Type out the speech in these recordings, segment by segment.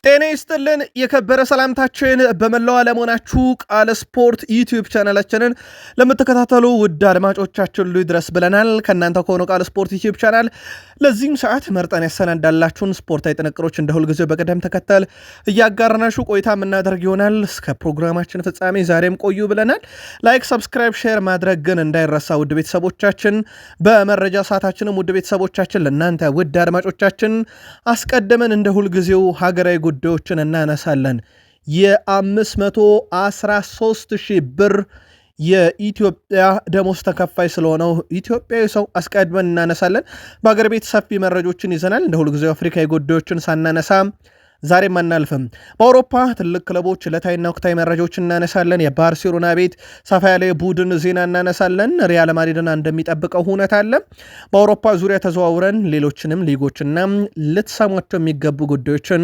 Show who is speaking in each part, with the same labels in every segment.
Speaker 1: ጤና ይስጥልን የከበረ ሰላምታችን በመላው ዓለም ሆናችሁ ቃል ስፖርት ዩቲዩብ ቻናላችንን ለምትከታተሉ ውድ አድማጮቻችን ሁሉ ይድረስ ብለናል። ከእናንተ ከሆነው ቃል ስፖርት ዩቲዩብ ቻናል ለዚህም ሰዓት መርጠን ያሰናዳላችሁን ስፖርታዊ ጥንቅሮች እንደ ሁልጊዜው በቅደም ተከተል እያጋራናችሁ ቆይታ የምናደርግ ይሆናል። እስከ ፕሮግራማችን ፍጻሜ ዛሬም ቆዩ ብለናል። ላይክ፣ ሰብስክራይብ፣ ሼር ማድረግ ግን እንዳይረሳ ውድ ቤተሰቦቻችን። በመረጃ ሰዓታችንም ውድ ቤተሰቦቻችን ለእናንተ ውድ አድማጮቻችን አስቀድመን እንደ ሁልጊዜው ሀገራዊ ጉዳዮችን እናነሳለን። የ513,000 ብር የኢትዮጵያ ደሞዝ ተከፋይ ስለሆነው ኢትዮጵያዊ ሰው አስቀድመን እናነሳለን። በሀገር ቤት ሰፊ መረጆችን ይዘናል። እንደ ሁልጊዜው አፍሪካዊ ጉዳዮችን ሳናነሳ ዛሬም አናልፍም። በአውሮፓ ትልቅ ክለቦች ዕለታዊና ወቅታዊ መረጃዎችን እናነሳለን። የባርሴሎና ቤት ሰፋ ያለ ቡድን ዜና እናነሳለን። ሪያል ማድሪድን እንደሚጠብቀው ሁኔታ አለ። በአውሮፓ ዙሪያ ተዘዋውረን ሌሎችንም ሊጎችና ልትሰሟቸው የሚገቡ ጉዳዮችን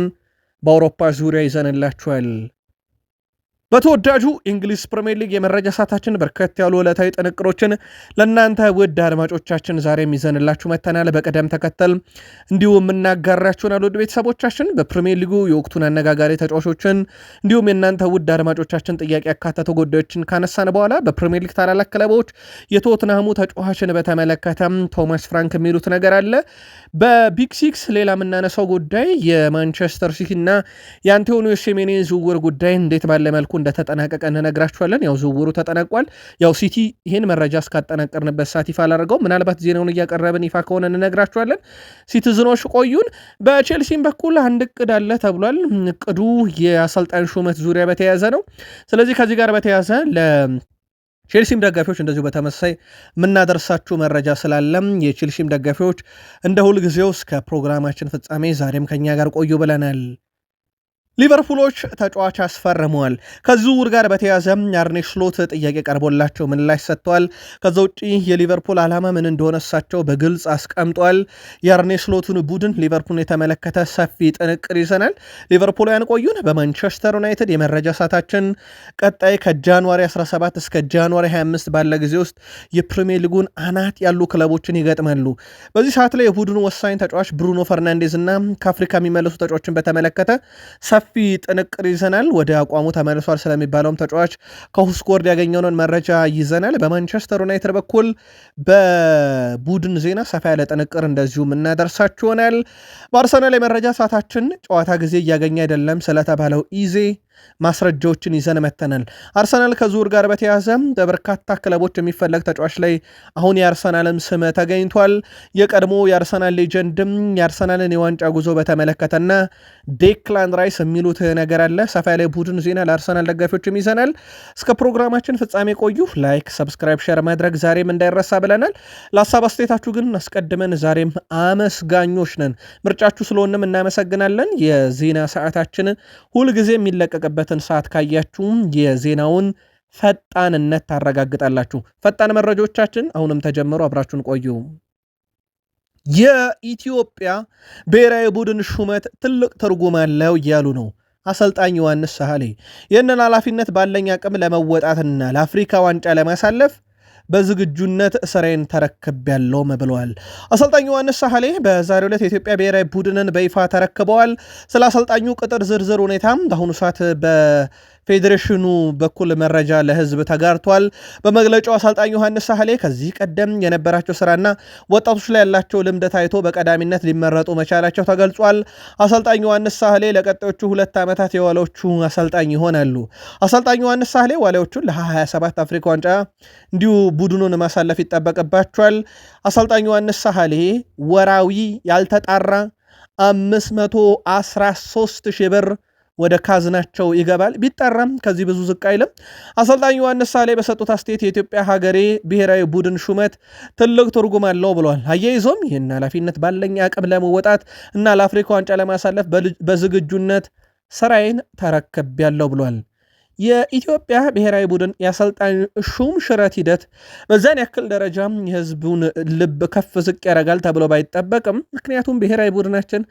Speaker 1: በአውሮፓ ዙሪያ ይዘንላችኋል። በተወዳጁ እንግሊዝ ፕሪሚየር ሊግ የመረጃ ሰዓታችን በርከት ያሉ ዕለታዊ ጥንቅሮችን ለእናንተ ውድ አድማጮቻችን ዛሬም ይዘንላችሁ መተናል። በቅደም ተከተል እንዲሁም የምናጋራችሁን ውድ ቤተሰቦቻችን በፕሪሚየር ሊጉ የወቅቱን አነጋጋሪ ተጫዋቾችን እንዲሁም የእናንተ ውድ አድማጮቻችን ጥያቄ ያካተቱ ጉዳዮችን ካነሳን በኋላ በፕሪሚየር ሊግ ታላላቅ ክለቦች የቶትንሃሙ ተጫዋችን በተመለከተም ቶማስ ፍራንክ የሚሉት ነገር አለ። በቢግ ሲክስ ሌላ የምናነሳው ጉዳይ የማንቸስተር ሲቲ እና የአንቶኒዮ ሴሜንዮ ዝውውር ጉዳይ እንዴት ባለ መልኩ እንደተጠናቀቀ እንነግራችኋለን። ያው ዝውውሩ ተጠናቋል። ያው ሲቲ ይህን መረጃ እስካጠናቀርንበት ሰዓት ይፋ አላደረገው። ምናልባት ዜናውን እያቀረብን ይፋ ከሆነ እንነግራችኋለን። ሲቲዝኖች ቆዩን። በቼልሲም በኩል አንድ እቅድ አለ ተብሏል። እቅዱ የአሰልጣኝ ሹመት ዙሪያ በተያያዘ ነው። ስለዚህ ከዚህ ጋር በተያያዘ ቼልሲም ደጋፊዎች እንደዚሁ በተመሳይ የምናደርሳችሁ መረጃ ስላለም የቼልሲም ደጋፊዎች እንደ ሁልጊዜው እስከ ፕሮግራማችን ፍጻሜ ዛሬም ከኛ ጋር ቆዩ ብለናል። ሊቨርፑሎች ተጫዋች አስፈርመዋል። ከዝውውር ጋር በተያያዘ አርኔ ስሎት ጥያቄ ቀርቦላቸው ምላሽ ሰጥተዋል። ከዛ ውጭ የሊቨርፑል ዓላማ ምን እንደሆነ እሳቸው በግልጽ አስቀምጧል። የአርኔ ስሎቱን ቡድን ሊቨርፑልን የተመለከተ ሰፊ ጥንቅር ይዘናል። ሊቨርፑላውያን ቆዩን። በማንቸስተር ዩናይትድ የመረጃ ሰዓታችን ቀጣይ ከጃንዋሪ 17 እስከ ጃንዋሪ 25 ባለ ጊዜ ውስጥ የፕሪሚየር ሊጉን አናት ያሉ ክለቦችን ይገጥማሉ። በዚህ ሰዓት ላይ የቡድኑ ወሳኝ ተጫዋች ብሩኖ ፈርናንዴዝ እና ከአፍሪካ የሚመለሱ ተጫዋችን በተመለከተ ሰፊ ጥንቅር ይዘናል። ወደ አቋሙ ተመልሷል ስለሚባለውም ተጫዋች ከሁስኮርድ ያገኘውን መረጃ ይዘናል። በማንቸስተር ዩናይትድ በኩል በቡድን ዜና ሰፋ ያለ ጥንቅር እንደዚሁም እናደርሳችሁ ይሆናል። በአርሰናል የመረጃ ሰዓታችን ጨዋታ ጊዜ እያገኘ አይደለም ስለተባለው ኢዜ ማስረጃዎችን ይዘን መተናል። አርሰናል ከዝውውር ጋር በተያያዘ በበርካታ ክለቦች የሚፈለግ ተጫዋች ላይ አሁን የአርሰናልም ስም ተገኝቷል። የቀድሞ የአርሰናል ሌጀንድም የአርሰናልን የዋንጫ ጉዞ በተመለከተና ዴክላን ራይስ የሚሉት ነገር አለ። ሰፋ ያለ ቡድን ዜና ለአርሰናል ደጋፊዎችም ይዘናል። እስከ ፕሮግራማችን ፍጻሜ ቆዩ። ላይክ፣ ሰብስክራይብ፣ ሼር ማድረግ ዛሬም እንዳይረሳ ብለናል። ለሀሳብ አስተያየታችሁ ግን አስቀድመን ዛሬም አመስጋኞች ነን። ምርጫችሁ ስለሆነም እናመሰግናለን። የዜና ሰዓታችንን ሁልጊዜ የሚለቀቅ በትን ሰዓት ካያችሁም የዜናውን ፈጣንነት ታረጋግጣላችሁ። ፈጣን መረጃዎቻችን አሁንም ተጀመሩ። አብራችሁን ቆዩ። የኢትዮጵያ ብሔራዊ ቡድን ሹመት ትልቅ ትርጉም አለው እያሉ ነው አሰልጣኝ ዮሐንስ ሳህሌ። ይህንን ኃላፊነት ባለኝ አቅም ለመወጣትና ለአፍሪካ ዋንጫ ለማሳለፍ በዝግጁነት ስራዬን ተረክቤያለሁ ብለዋል። አሰልጣኝ ዮሐንስ ሳህሌ በዛሬው ዕለት የኢትዮጵያ ብሔራዊ ቡድንን በይፋ ተረክበዋል። ስለ አሰልጣኙ ቅጥር ዝርዝር ሁኔታም በአሁኑ ሰዓት በፌዴሬሽኑ በኩል መረጃ ለሕዝብ ተጋርቷል። በመግለጫው አሰልጣኝ ዮሐንስ ሳህሌ ከዚህ ቀደም የነበራቸው ስራና ወጣቶች ላይ ያላቸው ልምድ ታይቶ በቀዳሚነት ሊመረጡ መቻላቸው ተገልጿል። አሰልጣኝ ዮሐንስ ሳህሌ ለቀጣዮቹ 2 ዓመታት የዋሊያዎቹ አሰልጣኝ ይሆናሉ። አሰልጣኝ ዮሐንስ ሳህሌ ዋሊያዎቹን ለ2027 አፍሪካ ዋንጫ እንዲሁ ቡድኑን ማሳለፍ ይጠበቅባቸዋል። አሰልጣኝ ዮሐንስ ሳህሌ ወራዊ ያልተጣራ 513,000 ብር ወደ ካዝናቸው ይገባል። ቢጠራም ከዚህ ብዙ ዝቅ አይልም። አሰልጣኝ ዮሐንስ ሳህሌ በሰጡት አስተያየት የኢትዮጵያ ሀገሬ ብሔራዊ ቡድን ሹመት ትልቅ ትርጉም አለው ብለዋል። አያይዞም ይህን ኃላፊነት ባለኝ አቅም ለመወጣት እና ለአፍሪካ ዋንጫ ለማሳለፍ በዝግጁነት ስራዬን ተረክቤያለሁ ብለዋል። የኢትዮጵያ ብሔራዊ ቡድን የአሰልጣኝ ሹም ሽረት ሂደት በዛን ያክል ደረጃ የህዝቡን ልብ ከፍ ዝቅ ያደርጋል ተብሎ ባይጠበቅም፣ ምክንያቱም ብሔራዊ ቡድናችን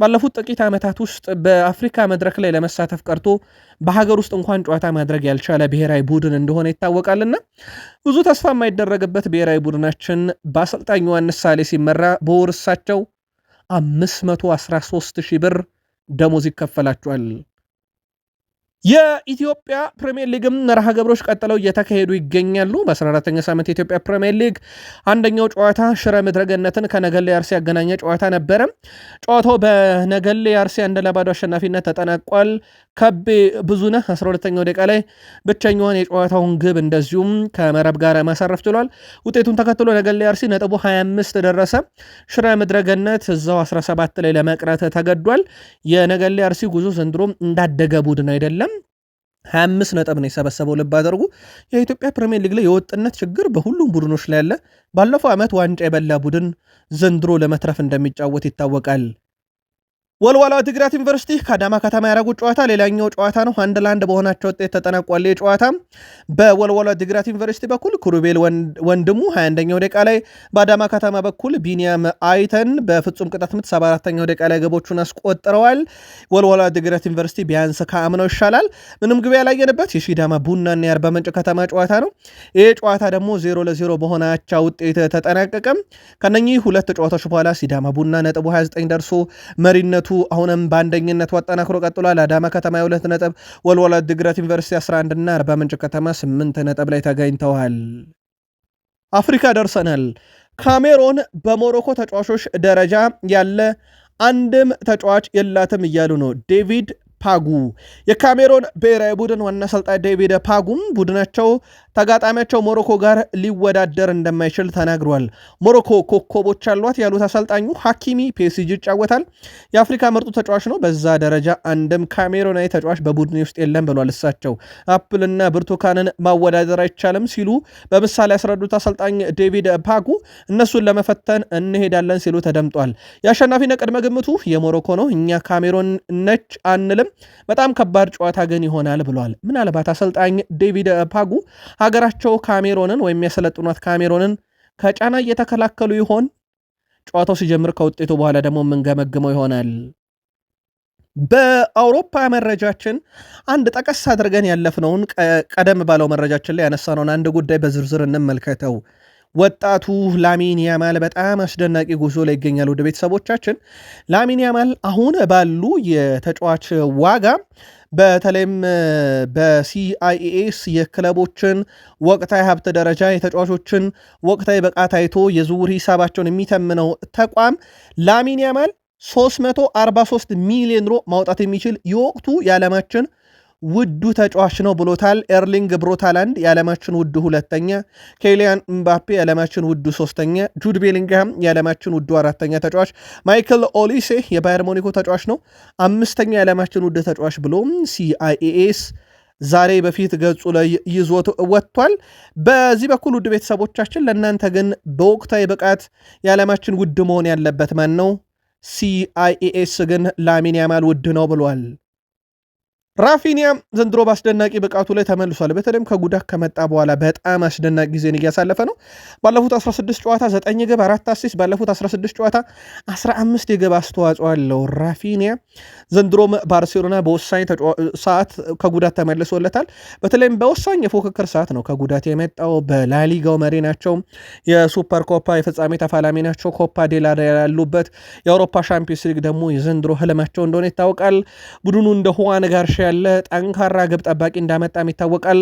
Speaker 1: ባለፉት ጥቂት ዓመታት ውስጥ በአፍሪካ መድረክ ላይ ለመሳተፍ ቀርቶ በሀገር ውስጥ እንኳን ጨዋታ ማድረግ ያልቻለ ብሔራዊ ቡድን እንደሆነ ይታወቃልና ብዙ ተስፋ የማይደረግበት ብሔራዊ ቡድናችን በአሰልጣኝ ዮሐንስ ሳህሌ ሲመራ በወር እሳቸው 513,000 ብር ደሞዝ ይከፈላቸዋል። የኢትዮጵያ ፕሪሚየር ሊግም መርሃ ግብሮች ቀጥለው እየተካሄዱ ይገኛሉ። በ14ኛ ሳምንት የኢትዮጵያ ፕሪሚየር ሊግ አንደኛው ጨዋታ ሽረ ምድረገነትን ከነገሌ አርሲ ያገናኘ ጨዋታ ነበረ። ጨዋታው በነገሌ አርሲ 1-0 አሸናፊነት ተጠናቋል። ከቤ ብዙነህ 12ኛው ደቂቃ ላይ ብቸኛዋን የጨዋታውን ግብ እንደዚሁም ከመረብ ጋር ማሳረፍ ችሏል። ውጤቱን ተከትሎ ነገሌ አርሲ ነጥቡ 25 ደረሰ። ሽረ ምድረገነት እዛው 17 ላይ ለመቅረት ተገዷል። የነገሌ አርሲ ጉዞ ዘንድሮም እንዳደገ ቡድን አይደለም። 25 ነጥብ ነው የሰበሰበው። ልብ አድርጉ። የኢትዮጵያ ፕሪሚየር ሊግ ላይ የወጥነት ችግር በሁሉም ቡድኖች ላይ ያለ። ባለፈው ዓመት ዋንጫ የበላ ቡድን ዘንድሮ ለመትረፍ እንደሚጫወት ይታወቃል። ወልዋሎ ዓዲግራት ዩኒቨርሲቲ ከአዳማ ከተማ ያደረጉት ጨዋታ ሌላኛው ጨዋታ ነው። 1-1 በሆናቸው ውጤት ተጠናቋል። ጨዋታ በወልዋሎ ዓዲግራት ዩኒቨርሲቲ በኩል ኩሩቤል ወንድሙ 21ኛው ደቂቃ ላይ፣ በአዳማ ከተማ በኩል ቢኒያም አይተን በፍጹም ቅጣት ምት 74ኛው ደቂቃ ላይ ገቦቹን አስቆጥረዋል። ወልዋሎ ዓዲግራት ዩኒቨርሲቲ ቢያንስ ከአምናው ይሻላል። ምንም ግብ ያላየንበት የሲዳማ ቡናና የአርባ ምንጭ ከተማ ጨዋታ ነው። ይህ ጨዋታ ደግሞ 0-0 በሆነ አቻ ውጤት ተጠናቀቀ። ከነኚህ ሁለት ጨዋታዎች በኋላ ሲዳማ ቡና ነጥቡ 29 ደርሶ መሪነቱ አሁንም በአንደኝነቱ አጠናክሮ ቀጥሏል። አዳማ ከተማ 2 ነጥብ፣ ወልዋሎ ዓዲግራት ዩኒቨርሲቲ 11 እና አርባ ምንጭ ከተማ 8 ነጥብ ላይ ተገኝተዋል። አፍሪካ ደርሰናል። ካሜሮን በሞሮኮ ተጫዋቾች ደረጃ ያለ አንድም ተጫዋች የላትም እያሉ ነው ዴቪድ ፓጉ። የካሜሮን ብሔራዊ ቡድን ዋና አሰልጣኝ ዴቪድ ፓጉም ቡድናቸው ተጋጣሚያቸው ሞሮኮ ጋር ሊወዳደር እንደማይችል ተናግሯል። ሞሮኮ ኮከቦች አሏት ያሉት አሰልጣኙ ሐኪሚ ፒኤስጂ ይጫወታል፣ የአፍሪካ ምርጡ ተጫዋች ነው፣ በዛ ደረጃ አንድም ካሜሮናዊ ተጫዋች በቡድን ውስጥ የለም ብሏል። እሳቸው አፕልና ብርቱካንን ማወዳደር አይቻልም ሲሉ በምሳሌ ያስረዱት አሰልጣኝ ዴቪድ ፓጉ እነሱን ለመፈተን እንሄዳለን ሲሉ ተደምጧል። የአሸናፊነት ቅድመ ግምቱ የሞሮኮ ነው፣ እኛ ካሜሮን ነች አንልም፣ በጣም ከባድ ጨዋታ ግን ይሆናል ብሏል። ምናልባት አሰልጣኝ ዴቪድ ፓጉ ሀገራቸው ካሜሮንን ወይም የሚያሰለጥኗት ካሜሮንን ከጫና እየተከላከሉ ይሆን? ጨዋታው ሲጀምር ከውጤቱ በኋላ ደግሞ የምንገመግመው ይሆናል። በአውሮፓ መረጃችን አንድ ጠቀስ አድርገን ያለፍነውን ቀደም ባለው መረጃችን ላይ ያነሳነውን አንድ ጉዳይ በዝርዝር እንመልከተው። ወጣቱ ላሚን ያማል በጣም አስደናቂ ጉዞ ላይ ይገኛል። ወደ ቤተሰቦቻችን ላሚን ያማል አሁን ባሉ የተጫዋች ዋጋ በተለይም በሲአይኤስ የክለቦችን ወቅታዊ ሀብት ደረጃ የተጫዋቾችን ወቅታዊ ብቃት አይቶ የዝውውር ሂሳባቸውን የሚተምነው ተቋም ላሚን ያማል 343 ሚሊዮን ዩሮ ማውጣት የሚችል የወቅቱ የዓለማችን ውዱ ተጫዋች ነው ብሎታል። ኤርሊንግ ብሮታላንድ የዓለማችን ውዱ ሁለተኛ፣ ኬሊያን ምባፔ የዓለማችን ውዱ ሶስተኛ፣ ጁድ ቤሊንግሃም የዓለማችን ውዱ አራተኛ ተጫዋች፣ ማይክል ኦሊሴ የባየር ሞኒኮ ተጫዋች ነው 5ኛ የዓለማችን ውድ ተጫዋች ብሎ ሲአይኤስ ዛሬ በፊት ገጹ ላይ ይዞት ወጥቷል። በዚህ በኩል ውድ ቤተሰቦቻችን ለእናንተ ግን በወቅታዊ ብቃት የዓለማችን ውድ መሆን ያለበት ማን ነው? ሲአይኤስ ግን ላሚን ያማል ውድ ነው ብሏል። ራፊኒያ ዘንድሮ በአስደናቂ ብቃቱ ላይ ተመልሷል። በተለይም ከጉዳት ከመጣ በኋላ በጣም አስደናቂ ጊዜን እያሳለፈ ነው። ባለፉት 16 ጨዋታ 9 ግብ 4 አሲስት፣ ባለፉት 16 ጨዋታ 15 የግብ አስተዋጽኦ አለው ራፊኒያ። ዘንድሮም ባርሴሎና በወሳኝ ሰዓት ከጉዳት ተመልሶለታል። በተለይም በወሳኝ የፉክክር ሰዓት ነው ከጉዳት የመጣው። በላሊጋው መሪ ናቸው፣ የሱፐር ኮፓ የፍጻሜ ተፋላሚ ናቸው፣ ኮፓ ዴላ ያሉበት፣ የአውሮፓ ሻምፒዮንስ ሊግ ደግሞ የዘንድሮ ህልማቸው እንደሆነ ይታወቃል። ቡድኑ እንደ ሁዋን ጋርሻ ያለ ጠንካራ ግብ ጠባቂ እንዳመጣም ይታወቃል።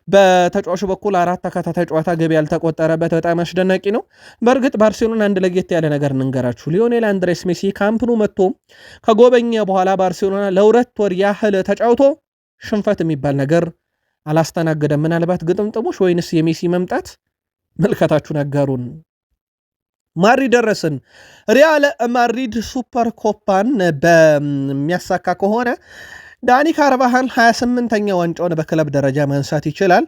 Speaker 1: በተጫዋቹ በኩል 4 ተከታታይ ጨዋታ ግብ ያልተቆጠረበት በጣም አስደናቂ ነው። በእርግጥ ባርሴሎና አንድ ለየት ያለ ነገር እንንገራችሁ። ሊዮኔል አንድሬስ ሜሲ ካምፕኑ መጥቶ ከጎበኘ በኋላ ባርሴሎና ለ2 ወር ያህል ተጫውቶ ሽንፈት የሚባል ነገር አላስተናገደም። ምናልባት ግጥምጥሞች ወይንስ የሜሲ መምጣት? መልከታችሁ ነገሩን። ማድሪድ ደረስን። ሪያል ማድሪድ ሱፐር ኮፓን በሚያሳካ ከሆነ ዳኒ ካርቫሃል 28ኛ ዋንጫውን በክለብ ደረጃ ማንሳት ይችላል።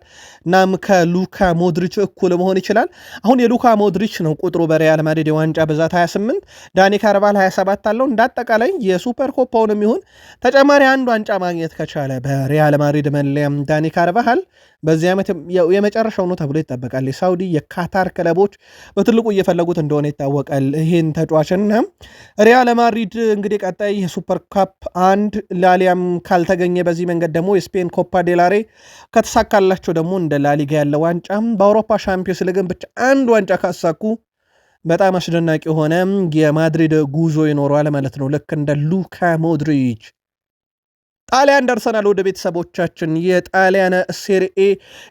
Speaker 1: እናም ከሉካ ሞድሪች እኩል መሆን ይችላል። አሁን የሉካ ሞድሪች ነው ቁጥሩ በሪያል ማድሪድ የዋንጫ ብዛት 28፣ ዳኒ ካርቫሃል 27 አለው። እንዳጠቃላይ የሱፐር ኮፓውንም ይሁን ተጨማሪ አንድ ዋንጫ ማግኘት ከቻለ በሪያል ማድሪድ መለያም ዳኒ ካርቫሃል በዚህ ዓመት የመጨረሻው ነው ተብሎ ይጠበቃል። የሳውዲ የካታር ክለቦች በትልቁ እየፈለጉት እንደሆነ ይታወቃል ይህን ተጫዋችና ሪያል ማድሪድ እንግዲህ ቀጣይ የሱፐር ካፕ አንድ ላሊያም ካልተገኘ በዚህ መንገድ ደግሞ የስፔን ኮፓ ዴላሬ ከተሳካላቸው ደግሞ እንደ ላሊጋ ያለ ዋንጫ በአውሮፓ ሻምፒዮንስ ሊግን ብቻ አንድ ዋንጫ ካሳኩ በጣም አስደናቂ የሆነ የማድሪድ ጉዞ ይኖረዋል ማለት ነው። ልክ እንደ ሉካ ሞድሪች ጣሊያን ደርሰናል። ወደ ቤተሰቦቻችን የጣሊያን ሴሪኤ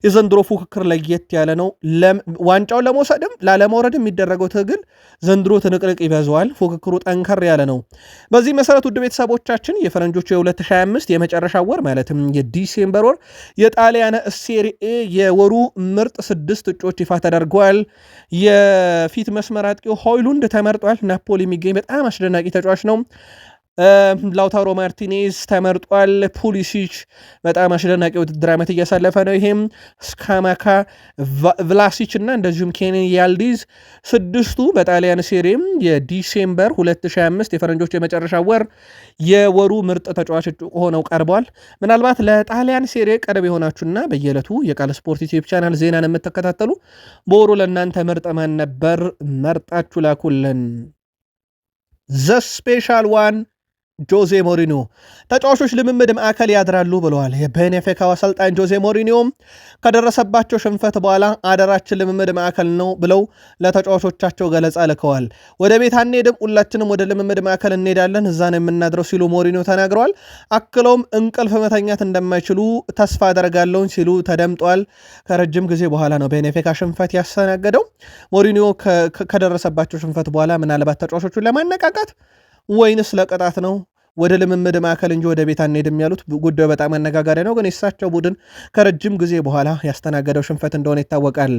Speaker 1: የዘንድሮ ፉክክር ለየት ያለ ነው። ዋንጫውን ለመውሰድም ላለመውረድ የሚደረገው ትግል ዘንድሮ ትንቅንቅ ይበዛዋል። ፉክክሩ ጠንከር ያለ ነው። በዚህ መሰረት ውድ ቤተሰቦቻችን የፈረንጆቹ የ2025 የመጨረሻ ወር ማለትም የዲሴምበር ወር የጣሊያን ሴሪኤ የወሩ ምርጥ 6 እጩዎች ይፋ ተደርገዋል። የፊት መስመር አጥቂው ሆይሉንድ ተመርጧል። ናፖሊ የሚገኝ በጣም አስደናቂ ተጫዋች ነው። ላውታሮ ማርቲኔዝ ተመርጧል። ፑሊሲች በጣም አስደናቂ ውድድር ዓመት እያሳለፈ ነው። ይሄም ስካማካ፣ ቭላሲች እና እንደዚሁም ኬንን ያልዲዝ 6ቱ በጣሊያን ሴሪም የዲሴምበር 2025 የፈረንጆች የመጨረሻ ወር የወሩ ምርጥ ተጫዋች ሆነው ቀርበዋል። ምናልባት ለጣሊያን ሴሪ ቀረብ የሆናችሁና በየዕለቱ የቃል ስፖርት ዩቲዩብ ቻናል ዜናን የምትከታተሉ በወሩ ለእናንተ ምርጥ ማን ነበር መርጣችሁ ላኩልን። ዘ ስፔሻል ዋን ጆዜ ሞሪኒዮ ተጫዋቾች ልምምድ ማዕከል ያድራሉ ብለዋል። የቤኔፊካው አሰልጣኝ ጆዜ ሞሪኒዮ ከደረሰባቸው ሽንፈት በኋላ አደራችን ልምምድ ማዕከል ነው ብለው ለተጫዋቾቻቸው ገለጻ ልከዋል። ወደ ቤት አንሄድም፣ ሁላችንም ወደ ልምምድ ማዕከል እንሄዳለን፣ እዛ ነው የምናድረው ሲሉ ሞሪኒዮ ተናግረዋል። አክለውም እንቅልፍ መተኛት እንደማይችሉ ተስፋ አደርጋለሁኝ ሲሉ ተደምጧል። ከረጅም ጊዜ በኋላ ነው ቤኔፊካ ሽንፈት ያስተናገደው። ሞሪኒዮ ከደረሰባቸው ሽንፈት በኋላ ምናልባት ተጫዋቾቹን ለማነቃቃት ወይንስ ለቅጣት ነው ወደ ልምምድ ማዕከል እንጂ ወደ ቤት አንሄድም ያሉት? ጉዳዩ በጣም አነጋጋሪ ነው። ግን የሳቸው ቡድን ከረጅም ጊዜ በኋላ ያስተናገደው ሽንፈት እንደሆነ ይታወቃል።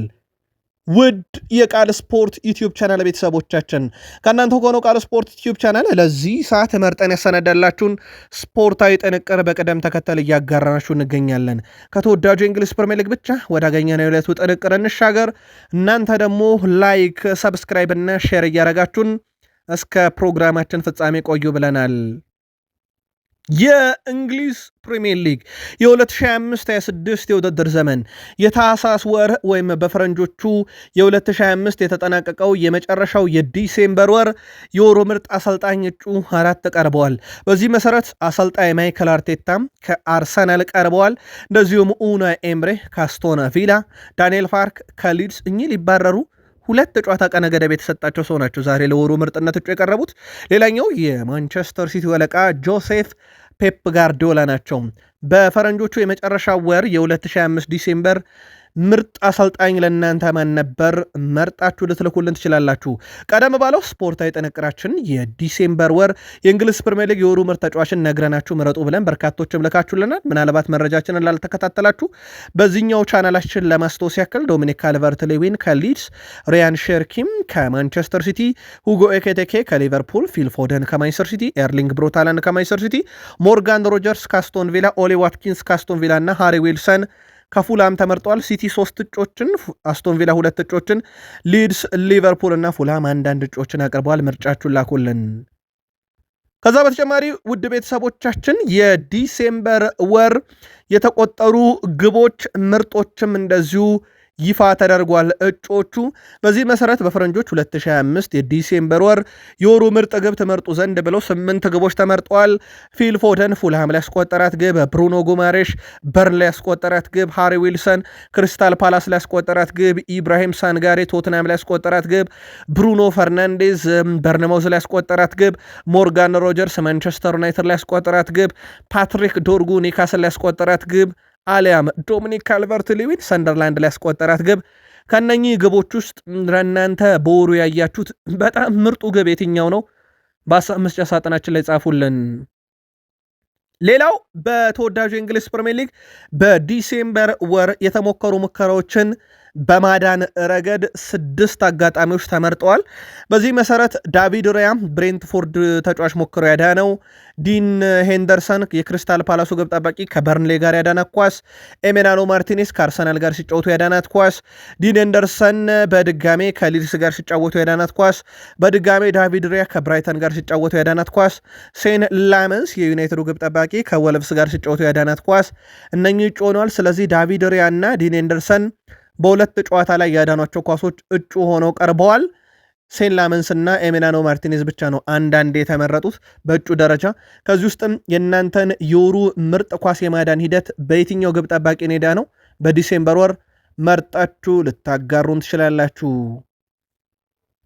Speaker 1: ውድ የቃል ስፖርት ዩቲዩብ ቻናል ቤተሰቦቻችን ከእናንተ ከሆነው ቃል ስፖርት ዩቲዩብ ቻናል ለዚህ ሰዓት መርጠን ያሰናዳላችሁን ስፖርታዊ ጥንቅር በቅደም ተከተል እያጋራናችሁ እንገኛለን። ከተወዳጁ የእንግሊዝ ፕሪሚየር ሊግ ብቻ ወዳገኘነው የዕለቱ ጥንቅር እንሻገር። እናንተ ደግሞ ላይክ፣ ሰብስክራይብ እና ሼር እያረጋችሁን እስከ ፕሮግራማችን ፍጻሜ ቆዩ ብለናል። የእንግሊዝ ፕሪሚየር ሊግ የ2025/26 የውድድር ዘመን የታህሳስ ወር ወይም በፈረንጆቹ የ2025 የተጠናቀቀው የመጨረሻው የዲሴምበር ወር የወሩ ምርጥ አሰልጣኝ እጩ 4 ቀርበዋል። በዚህ መሰረት አሰልጣኝ ማይክል አርቴታም ከአርሰናል ቀርበዋል። እንደዚሁም ኡናይ ኤምሬ ከአስቶን ቪላ፣ ዳንኤል ፋርክ ከሊድስ እኚህ ሊባረሩ 2 ጨዋታ ቀነ ገደብ የተሰጣቸው ሰው ናቸው ዛሬ ለወሩ ምርጥነት እጩ የቀረቡት። ሌላኛው የማንቸስተር ሲቲ አለቃ ጆሴፍ ፔፕ ጋርዲዮላ ናቸው። በፈረንጆቹ የመጨረሻ ወር የ2025 ዲሴምበር ምርጥ አሰልጣኝ ለእናንተ ማን ነበር መርጣችሁ ልትልኩልን ትችላላችሁ። ቀደም ባለው ስፖርታዊ ጥንቅራችን የዲሴምበር ወር የእንግሊዝ ፕሪሚየር ሊግ የወሩ ምርጥ ተጫዋችን ነግረናችሁ ምረጡ ብለን በርካቶችም ልካችሁልናል። ምናልባት መረጃችንን ላልተከታተላችሁ በዚህኛው ቻናላችን ለማስታወስ ያክል ዶሚኒክ ካልቨርት ሌዊን ከሊድስ፣ ሪያን ሼርኪም ከማንቸስተር ሲቲ፣ ሁጎ ኤኬቴኬ ከሊቨርፑል፣ ፊል ፎደን ከማንቸስተር ሲቲ፣ ኤርሊንግ ብሮታላንድ ከማንቸስተር ሲቲ፣ ሞርጋን ሮጀርስ ካስቶን ቪላ፣ ኦሊ ዋትኪንስ ካስቶን ቪላ እና ሃሪ ዊልሰን ከፉላም ተመርጧል። ሲቲ 3 እጮችን፣ አስቶን ቪላ 2 እጮችን፣ ሊድስ፣ ሊቨርፑል እና ፉላም አንዳንድ እጮችን አቅርበዋል። ምርጫችሁን ላኩልን። ከዛ በተጨማሪ ውድ ቤተሰቦቻችን የዲሴምበር ወር የተቆጠሩ ግቦች ምርጦችም እንደዚሁ ይፋ ተደርጓል እጮቹ። በዚህ መሰረት በፈረንጆች 2025 የዲሴምበር ወር የወሩ ምርጥ ግብ ተመርጡ ዘንድ ብለው 8 ግቦች ተመርጠዋል። ፊል ፎደን ፉልሃም ላይ ያስቆጠራት ግብ፣ ብሩኖ ጉማሬሽ በርን ላይ ያስቆጠራት ግብ፣ ሃሪ ዊልሰን ክሪስታል ፓላስ ላይ ያስቆጠራት ግብ፣ ኢብራሂም ሳንጋሬ ቶትናም ላይ ያስቆጠራት ግብ፣ ብሩኖ ፈርናንዴዝ በርነማውዝ ላይ ያስቆጠራት ግብ፣ ሞርጋን ሮጀርስ ማንቸስተር ዩናይትድ ላይ ያስቆጠራት ግብ፣ ፓትሪክ ዶርጉ ኒካስል ላይ ያስቆጠራት ግብ አሊያም ዶሚኒክ ካልቨርት ሊዊን ሰንደርላንድ ላይ ያስቆጠራት ግብ። ከነኚህ ግቦች ውስጥ ለእናንተ በወሩ ያያችሁት በጣም ምርጡ ግብ የትኛው ነው? በሀሳብ መስጫ ሳጥናችን ላይ ጻፉልን። ሌላው በተወዳጁ የእንግሊዝ ፕሪሚየር ሊግ በዲሴምበር ወር የተሞከሩ ሙከራዎችን በማዳን ረገድ 6 አጋጣሚዎች ተመርጠዋል። በዚህ መሰረት ዳቪድ ራያ ብሬንትፎርድ ተጫዋች ሞክሮ ያዳነው፣ ዲን ሄንደርሰን የክሪስታል ፓላሱ ግብ ጠባቂ ከበርንሌ ጋር ያዳናት ኳስ፣ ኤሜናኖ ማርቲኔስ ከአርሰናል ጋር ሲጫወቱ ያዳናት ኳስ፣ ዲን ሄንደርሰን በድጋሜ ከሊድስ ጋር ሲጫወቱ ያዳናት ኳስ፣ በድጋሜ ዳቪድ ራያ ከብራይተን ጋር ሲጫወቱ ያዳናት ኳስ፣ ሴን ላመንስ የዩናይትዱ ግብ ጠባቂ ከወልቭስ ጋር ሲጫወቱ ያዳናት ኳስ። እነኚህ እጩ ሆነዋል። ስለዚህ ዳቪድ ራያ እና ዲን ሄንደርሰን በሁለት ጨዋታ ላይ ያዳኗቸው ኳሶች እጩ ሆነው ቀርበዋል። ሴን ላመንስ እና ኤሜናኖ ማርቲኔዝ ብቻ ነው አንዳንድ የተመረጡት በእጩ ደረጃ። ከዚህ ውስጥም የእናንተን የወሩ ምርጥ ኳስ የማዳን ሂደት በየትኛው ግብ ጠባቂ ኔዳ ነው በዲሴምበር ወር መርጣችሁ ልታጋሩን ትችላላችሁ።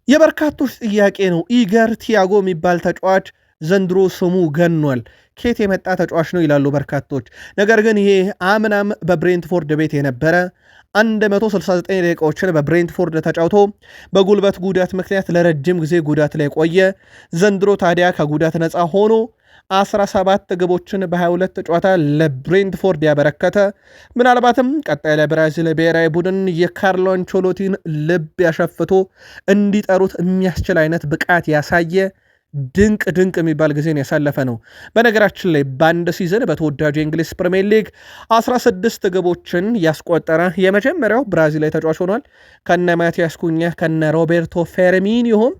Speaker 1: የበርካቶች ጥያቄ ነው። ኢገር ቲያጎ የሚባል ተጫዋች ዘንድሮ ስሙ ገኗል። ኬት የመጣ ተጫዋች ነው ይላሉ በርካቶች። ነገር ግን ይሄ አምናም በብሬንትፎርድ ቤት የነበረ 169 ደቂቃዎችን በብሬንትፎርድ ተጫውቶ በጉልበት ጉዳት ምክንያት ለረጅም ጊዜ ጉዳት ላይ ቆየ። ዘንድሮ ታዲያ ከጉዳት ነፃ ሆኖ 17 ግቦችን በ22 ጨዋታ ለብሬንትፎርድ ያበረከተ ምናልባትም ቀጣይ ለብራዚል ብሔራዊ ቡድን የካርሎ አንቸሎቲን ልብ ያሸፍቶ እንዲጠሩት የሚያስችል አይነት ብቃት ያሳየ ድንቅ የሚባል ጊዜን ያሳለፈ ነው። በነገራችን ላይ በአንድ ሲዝን በተወዳጁ የእንግሊዝ ፕሪሚየር ሊግ 16 ግቦችን ያስቆጠረ የመጀመሪያው ብራዚላዊ ተጫዋች ሆኗል። ከነ ማቲያስ ኩኛ ከነ ሮቤርቶ ፌርሚኒዮም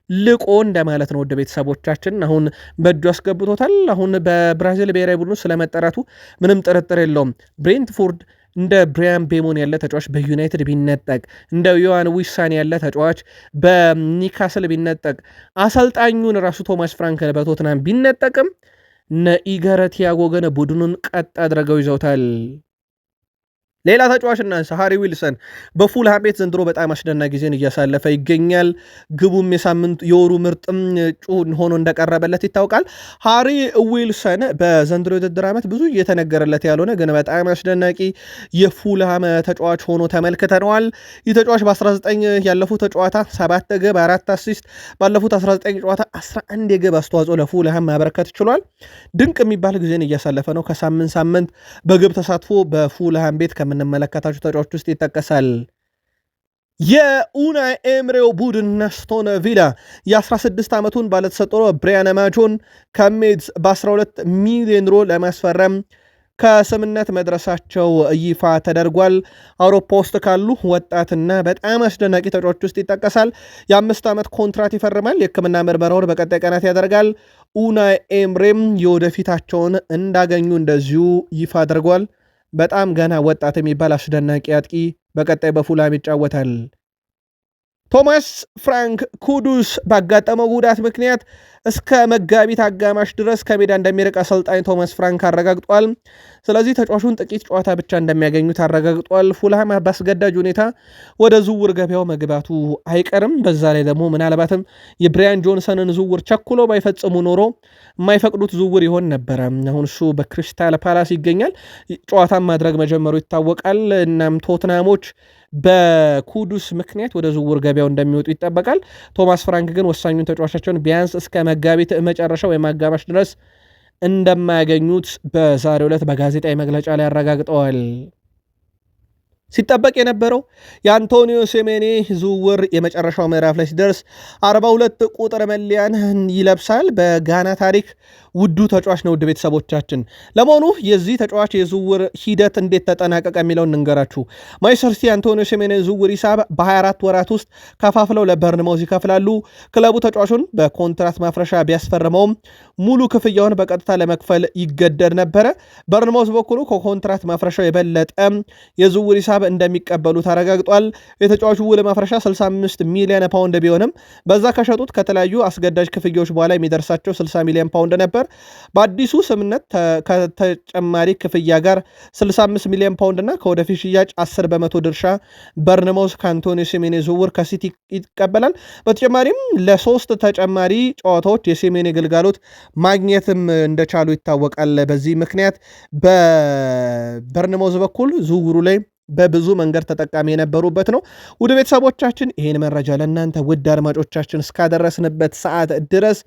Speaker 1: ልቆ እንደማለት ነው። ወደ ቤተሰቦቻችን አሁን በእጁ አስገብቶታል። አሁን በብራዚል ብሔራዊ ቡድኑ ስለመጠራቱ ምንም ጥርጥር የለውም። ብሬንትፎርድ እንደ ብሪያን ቤሞን ያለ ተጫዋች በዩናይትድ ቢነጠቅ፣ እንደ ዮዋን ዊሳን ያለ ተጫዋች በኒካስል ቢነጠቅ፣ አሰልጣኙን ራሱ ቶማስ ፍራንክን በቶትናም ቢነጠቅም እነ ኢገር ቲያጎ ግን ቡድኑን ቀጥ አድርገው ይዘውታል። ሌላ ተጫዋች እናንሳ። ሃሪ ዊልሰን በፉልሃም ቤት ዘንድሮ በጣም አስደናቂ ጊዜን እያሳለፈ ይገኛል። ግቡም የወሩ ምርጥም እጩ ሆኖ እንደቀረበለት ይታወቃል። ሃሪ ዊልሰን በዘንድሮ የውድድር ዓመት ብዙ እየተነገረለት ያልሆነ ግን በጣም አስደናቂ የፉልሃም ተጫዋች ሆኖ ተመልክተነዋል። ይህ ተጫዋች በ19 ያለፉት ጨዋታ 7 ግብ 4 አሲስት፣ ባለፉት 19 ጨዋታ 11 የግብ አስተዋጽኦ ለፉልሃም ማበረከት ችሏል። ድንቅ የሚባል ጊዜን እያሳለፈ ነው። ከሳምንት በግብ ተሳትፎ በፉልሃም ቤት የምንመለከታቸው ተጫዋቾች ውስጥ ይጠቀሳል። የኡናይ ኤምሬው ቡድን አስቶን ቪላ የ16 ዓመቱን ባለተሰጥኦ ብሪያን ማጆን ከሜድስ በ12 ሚሊዮን ዩሮ ለማስፈረም ከስምነት መድረሳቸው ይፋ ተደርጓል። አውሮፓ ውስጥ ካሉ ወጣትና በጣም አስደናቂ ተጫዋቾች ውስጥ ይጠቀሳል። የ5 ዓመት ኮንትራት ይፈርማል። የሕክምና ምርመራውን በቀጣይ ቀናት ያደርጋል። ኡናይ ኤምሬም የወደፊታቸውን እንዳገኙ እንደዚሁ ይፋ አድርጓል። በጣም ገና ወጣት የሚባል አስደናቂ አጥቂ በቀጣይ በፉላም ይጫወታል። ቶማስ ፍራንክ ኩዱስ ባጋጠመው ጉዳት ምክንያት እስከ መጋቢት አጋማሽ ድረስ ከሜዳ እንደሚርቅ አሰልጣኝ ቶማስ ፍራንክ አረጋግጧል። ስለዚህ ተጫዋቹን ጥቂት ጨዋታ ብቻ እንደሚያገኙት አረጋግጧል። ፉልሃም በአስገዳጅ ሁኔታ ወደ ዝውውር ገበያው መግባቱ አይቀርም። በዛ ላይ ደግሞ ምናልባትም የብሪያን ጆንሰንን ዝውውር ቸኩሎ ባይፈጽሙ ኖሮ የማይፈቅዱት ዝውውር ይሆን ነበረ። አሁን እሱ በክሪስታል ፓላስ ይገኛል። ጨዋታን ማድረግ መጀመሩ ይታወቃል። እናም ቶትናሞች በኩዱስ ምክንያት ወደ ዝውውር ገበያው እንደሚወጡ ይጠበቃል። ቶማስ ፍራንክ ግን ወሳኙን ተጫዋቻቸውን ቢያንስ እስከ መጋቢት መጨረሻ ወይም አጋማሽ ድረስ እንደማያገኙት በዛሬው ዕለት በጋዜጣዊ መግለጫ ላይ አረጋግጠዋል። ሲጠበቅ የነበረው የአንቶኒዮ ሴሜኔ ዝውውር የመጨረሻው ምዕራፍ ላይ ሲደርስ 42 ቁጥር መለያን ይለብሳል። በጋና ታሪክ ውዱ ተጫዋች ነው። ውድ ቤተሰቦቻችን፣ ለመሆኑ የዚህ ተጫዋች የዝውውር ሂደት እንዴት ተጠናቀቀ የሚለውን እንገራችሁ። ማንቸስተር ሲቲ አንቶኒዮ ሴሜኔ ዝውውር ሂሳብ በ24 ወራት ውስጥ ከፋፍለው ለበርንማውዝ ይከፍላሉ። ክለቡ ተጫዋቹን በኮንትራት ማፍረሻ ቢያስፈርመውም ሙሉ ክፍያውን በቀጥታ ለመክፈል ይገደድ ነበረ። በርንማውዝ በኩሉ ከኮንትራት ማፍረሻው የበለጠ የዝውውር ሂሳብ እንደሚቀበሉ ተረጋግጧል። የተጫዋቹ ውል ማፍረሻ 65 ሚሊዮን ፓውንድ ቢሆንም በዛ ከሸጡት ከተለያዩ አስገዳጅ ክፍያዎች በኋላ የሚደርሳቸው 60 ሚሊዮን ፓውንድ ነበር። በአዲሱ ስምነት ከተጨማሪ ክፍያ ጋር 65 ሚሊዮን ፓውንድ እና ከወደፊት ሽያጭ 10 በመቶ ድርሻ በርንማውዝ ከአንቶኒዮ ሴሜኔ ዝውውር ከሲቲ ይቀበላል። በተጨማሪም ለ3 ተጨማሪ ጨዋታዎች የሴሜኔ ግልጋሎት ማግኘትም እንደቻሉ ይታወቃል። በዚህ ምክንያት በበርንማውዝ በኩል ዝውውሩ ላይ በብዙ መንገድ ተጠቃሚ የነበሩበት ነው። ውድ ቤተሰቦቻችን ይህን መረጃ ለእናንተ ውድ አድማጮቻችን እስካደረስንበት ሰዓት ድረስ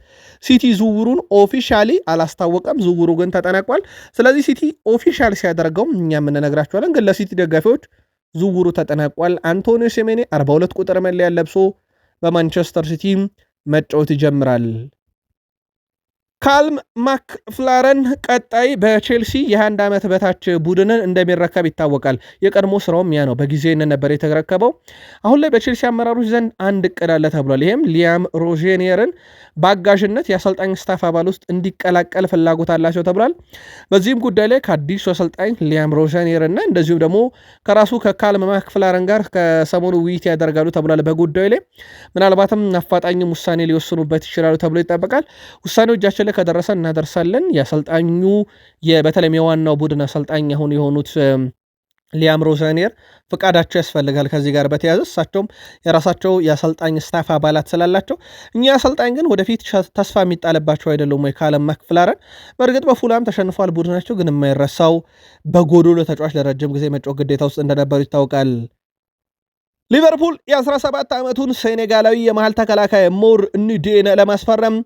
Speaker 1: ሲቲ ዝውውሩን ኦፊሻሊ አላስታወቀም። ዝውውሩ ግን ተጠናቋል። ስለዚህ ሲቲ ኦፊሻል ሲያደርገው እኛ የምንነግራችኋለን። ግን ለሲቲ ደጋፊዎች ዝውውሩ ተጠናቋል። አንቶኒዮ ሴሜኔ 42 ቁጥር መለያ ለብሶ በማንቸስተር ሲቲ መጫወት ይጀምራል። ካልም ማክፍላረን ቀጣይ በቼልሲ የ21 ዓመት በታች ቡድንን እንደሚረከብ ይታወቃል። የቀድሞ ስራውም ያ ነው። በጊዜ ነበር የተረከበው። አሁን ላይ በቼልሲ አመራሮች ዘንድ አንድ እቅድ አለ ተብሏል። ይህም ሊያም ሮዤኒየርን በአጋዥነት የአሰልጣኝ ስታፍ አባል ውስጥ እንዲቀላቀል ፍላጎት አላቸው ተብሏል። በዚህም ጉዳይ ላይ ከአዲሱ አሰልጣኝ ሊያም ሮዤኒየር እና እንደዚሁም ደግሞ ከራሱ ከካልም ማክፍላረን ጋር ከሰሞኑ ውይይት ያደርጋሉ ተብሏል። በጉዳዩ ላይ ምናልባትም አፋጣኝም ውሳኔ ሊወስኑበት ይችላሉ ተብሎ ይጠበቃል። ውሳኔው እጃችን ላይ ከደረሰ እናደርሳለን። የአሰልጣኙ በተለይም የዋናው ቡድን አሰልጣኝ አሁን የሆኑት ሊያም ሮዘኒየር ፍቃዳቸው ያስፈልጋል። ከዚህ ጋር በተያያዘ እሳቸውም የራሳቸው የአሰልጣኝ ስታፍ አባላት ስላላቸው እኛ አሰልጣኝ ግን ወደፊት ተስፋ የሚጣልባቸው አይደሉም ወይ ካለም ማክፍላረን። በእርግጥ በፉላም ተሸንፏል ቡድናቸው፣ ግን የማይረሳው በጎዶሎ ተጫዋች ለረጅም ጊዜ መጫወት ግዴታ ውስጥ እንደነበሩ ይታወቃል። ሊቨርፑል የ17 ዓመቱን ሴኔጋላዊ የመሃል ተከላካይ ሞር ኒዴን ለማስፈረም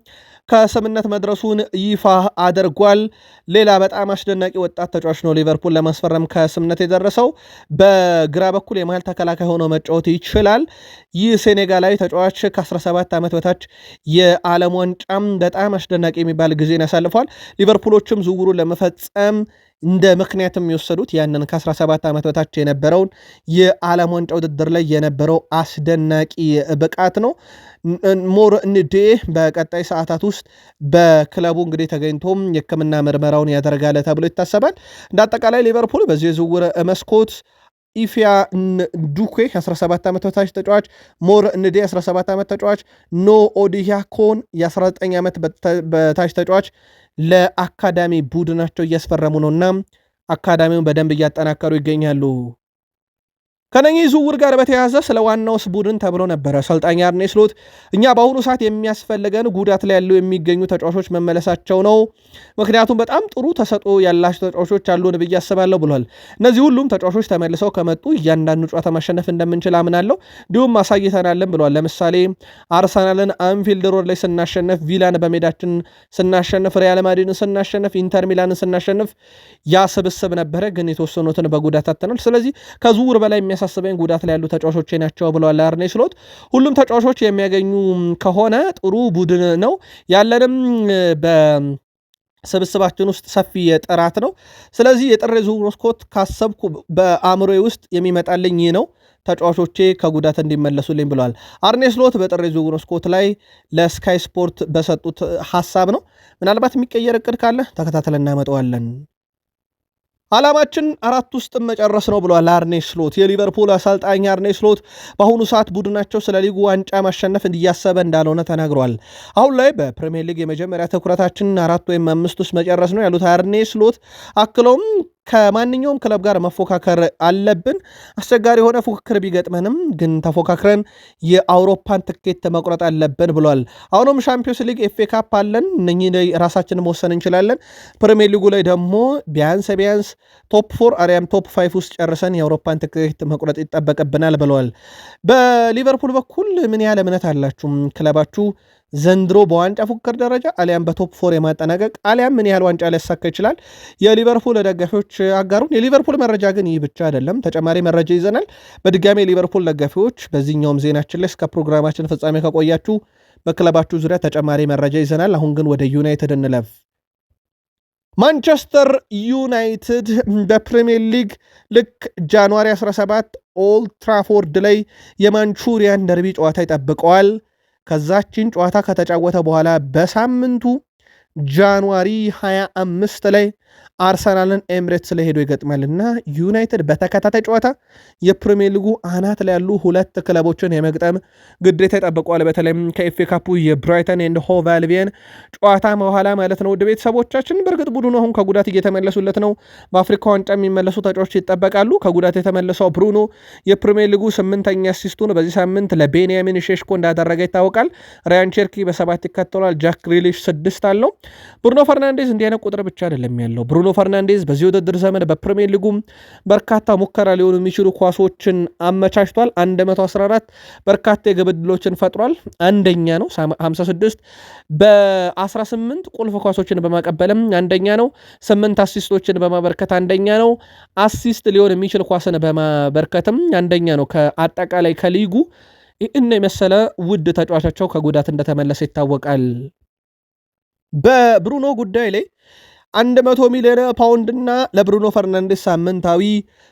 Speaker 1: ከስምነት መድረሱን ይፋ አድርጓል። ሌላ በጣም አስደናቂ ወጣት ተጫዋች ነው ሊቨርፑል ለማስፈረም ከስምነት የደረሰው። በግራ በኩል የመሃል ተከላካይ ሆኖ መጫወት ይችላል። ይህ ሴኔጋላዊ ተጫዋች ከ17 ዓመት በታች የዓለም ዋንጫም በጣም አስደናቂ የሚባል ጊዜን ያሳልፏል። ሊቨርፑሎችም ዝውውሩን ለመፈጸም እንደ ምክንያትም የወሰዱት ያንን ከ17 ዓመት በታች የነበረውን የዓለም ዋንጫ ውድድር ላይ የነበረው አስደናቂ ብቃት ነው። ሞር ንዴ በቀጣይ ሰዓታት ውስጥ በክለቡ እንግዲህ ተገኝቶም የሕክምና ምርመራውን ያደርጋል ተብሎ ይታሰባል። እንደ አጠቃላይ ሊቨርፑል በዚህ የዝውውር መስኮት ኢፊያ ዱኬ 17 ዓመት በታች ተጫዋች፣ ሞር ንዴ 17 ዓመት ተጫዋች፣ ኖ ኦዲያኮን የ19 ዓመት በታች ተጫዋች ለአካዳሚ ቡድናቸው እያስፈረሙ ነውና አካዳሚውን በደንብ እያጠናከሩ ይገኛሉ። ከነኚህ ዝውውር ጋር በተያያዘ ስለ ዋናውስ ቡድን ተብሎ ነበረ አሰልጣኝ አርኔ ስሎት እኛ በአሁኑ ሰዓት የሚያስፈልገን ጉዳት ላይ ያሉ የሚገኙ ተጫዋቾች መመለሳቸው ነው። ምክንያቱም በጣም ጥሩ ተሰጥኦ ያላቸው ተጫዋቾች አሉን ብዬ አስባለሁ ብሏል። እነዚህ ሁሉም ተጫዋቾች ተመልሰው ከመጡ እያንዳንዱ ጨዋታ ማሸነፍ እንደምንችል አምናለሁ፣ እንዲሁም አሳይተናልን ብሏል። ለምሳሌ አርሰናልን አንፊልድ ሮድ ላይ ስናሸነፍ፣ ቪላን በሜዳችን ስናሸንፍ፣ ሪያል ማድሪድን ስናሸንፍ፣ ኢንተር ሚላንን ስናሸንፍ ያ ስብስብ ነበረ፣ ግን የተወሰኑትን በጉዳት አጥተናል። ስለዚህ ከዝውውር በላይ የሚያሳስበኝ ጉዳት ላይ ያሉ ተጫዋቾች ናቸው ብለዋል አርኔ ስሎት። ሁሉም ተጫዋቾች የሚያገኙ ከሆነ ጥሩ ቡድን ነው ያለንም በስብስባችን ውስጥ ሰፊ ጥራት ነው። ስለዚህ የጥር ዝውውር መስኮት ካሰብኩ በአእምሮዬ ውስጥ የሚመጣልኝ ይህ ነው፣ ተጫዋቾቼ ከጉዳት እንዲመለሱልኝ ብለዋል አርኔ ስሎት በጥር ዝውውር መስኮት ላይ ለስካይ ስፖርት በሰጡት ሐሳብ ነው። ምናልባት የሚቀየር እቅድ ካለ ተከታትለን እናመጣዋለን። ዓላማችን 4 ውስጥ መጨረስ ነው ብሏል አርኔ ስሎት። የሊቨርፑል አሰልጣኝ አርኔ ስሎት በአሁኑ ሰዓት ቡድናቸው ስለ ሊጉ ዋንጫ ማሸነፍ እያሰበ እንዳልሆነ ተናግሯል። አሁን ላይ በፕሪሚየር ሊግ የመጀመሪያ ትኩረታችን 4 ወይም 5 ውስጥ መጨረስ ነው ያሉት አርኔ ስሎት አክለውም ከማንኛውም ክለብ ጋር መፎካከር አለብን። አስቸጋሪ የሆነ ፉክክር ቢገጥመንም ግን ተፎካክረን የአውሮፓን ትኬት መቁረጥ አለብን ብሏል። አሁንም ሻምፒዮንስ ሊግ፣ ኤፍ ኤ ካፕ አለን። እነኚህ ላይ ራሳችንን መወሰን እንችላለን። ፕሪሚየር ሊጉ ላይ ደግሞ ቢያንስ ቶፕ 4 አሊያም ቶፕ 5 ውስጥ ጨርሰን የአውሮፓን ትኬት መቁረጥ ይጠበቅብናል ብለዋል። በሊቨርፑል በኩል ምን ያህል እምነት አላችሁ? ክለባችሁ ዘንድሮ በዋንጫ ፉክክር ደረጃ አሊያም በቶፕ 4 የማጠናቀቅ አሊያም ምን ያህል ዋንጫ ሊያሳካ ይችላል? የሊቨርፑል ደጋፊዎች አጋሩን። የሊቨርፑል መረጃ ግን ይህ ብቻ አይደለም፣ ተጨማሪ መረጃ ይዘናል። በድጋሚ የሊቨርፑል ደጋፊዎች በዚህኛውም ዜናችን ላይ እስከ ፕሮግራማችን ፍጻሜ ከቆያችሁ በክለባችሁ ዙሪያ ተጨማሪ መረጃ ይዘናል። አሁን ግን ወደ ዩናይትድ እንለፍ። ማንቸስተር ዩናይትድ በፕሪሚየር ሊግ ልክ ጃንዋሪ 17 ኦልድ ትራፎርድ ላይ የማንቹሪያን ደርቢ ጨዋታ ይጠብቀዋል። ከዛችን ጨዋታ ከተጫወተ በኋላ በሳምንቱ ጃንዋሪ 25 ላይ አርሰናልን ኤምሬትስ ላይ ሄዶ ይገጥማልና ዩናይትድ በተከታታይ ጨዋታ የፕሪሚየር ሊጉ አናት ላይ ያሉ 2 ክለቦችን የመግጠም ግዴታ ይጠብቀዋል። በተለይም ከኤፍኤ ካፑ የብራይተን ኤንድ ሆቭ አልቢየን ጨዋታ በኋላ ማለት ነው። ውድ ቤተሰቦቻችን በእርግጥ ቡድኑ አሁን ከጉዳት እየተመለሱለት ነው። በአፍሪካ ዋንጫ የሚመለሱ ተጫዋቾች ይጠበቃሉ። ከጉዳት የተመለሰው ብሩኖ የፕሪሚየር ሊጉ 8ኛ አሲስቱን በዚህ ሳምንት ለቤንያሚን ሼሽኮ እንዳደረገ ይታወቃል። ራያን ቸርኪ በ7 ይከተሏል። ጃክ ግሪሊሽ 6 አለው። ብሩኖ ፈርናንዴዝ እንዲህ አይነት ቁጥር ብቻ አይደለም ያለው። ብሩኖ ፈርናንዴዝ በዚህ ውድድር ዘመን በፕሪሚየር ሊጉም በርካታ ሙከራ ሊሆኑ የሚችሉ ኳሶችን አመቻችቷል። 114 በርካታ የግብ ዕድሎችን ፈጥሯል። አንደኛ ነው 56። በ18 ቁልፍ ኳሶችን በማቀበልም አንደኛ ነው። 8 አሲስቶችን በማበርከት አንደኛ ነው። አሲስት ሊሆን የሚችል ኳስን በማበርከትም አንደኛ ነው። ከአጠቃላይ ከሊጉ ይህን የመሰለ ውድ ተጫዋቻቸው ከጉዳት እንደተመለሰ ይታወቃል። በብሩኖ ጉዳይ ላይ 100 ሚሊዮን ፓውንድ እና ለብሩኖ ፈርናንዴስ ሳምንታዊ